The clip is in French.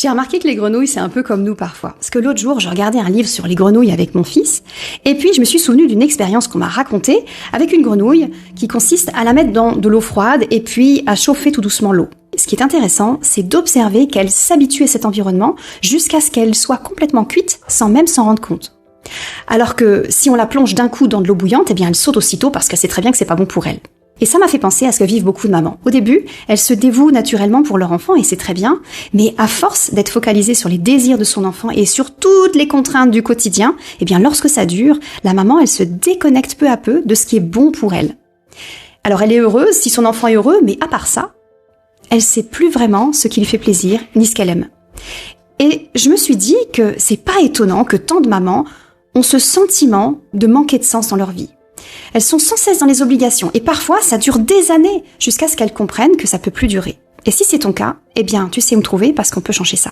J'ai remarqué que les grenouilles, c'est un peu comme nous parfois. Parce que l'autre jour, je regardais un livre sur les grenouilles avec mon fils, et puis je me suis souvenue d'une expérience qu'on m'a racontée avec une grenouille qui consiste à la mettre dans de l'eau froide et puis à chauffer tout doucement l'eau. Ce qui est intéressant, c'est d'observer qu'elle s'habitue à cet environnement jusqu'à ce qu'elle soit complètement cuite sans même s'en rendre compte. Alors que si on la plonge d'un coup dans de l'eau bouillante, eh bien elle saute aussitôt parce qu'elle sait très bien que c'est pas bon pour elle. Et ça m'a fait penser à ce que vivent beaucoup de mamans. Au début, elles se dévouent naturellement pour leur enfant et c'est très bien, mais à force d'être focalisée sur les désirs de son enfant et sur toutes les contraintes du quotidien, eh bien lorsque ça dure, la maman elle se déconnecte peu à peu de ce qui est bon pour elle. Alors elle est heureuse si son enfant est heureux, mais à part ça, elle sait plus vraiment ce qui lui fait plaisir ni ce qu'elle aime. Et je me suis dit que c'est pas étonnant que tant de mamans ont ce sentiment de manquer de sens dans leur vie. Elles sont sans cesse dans les obligations et parfois ça dure des années jusqu'à ce qu'elles comprennent que ça peut plus durer. Et si c'est ton cas, eh bien tu sais où me trouver parce qu'on peut changer ça.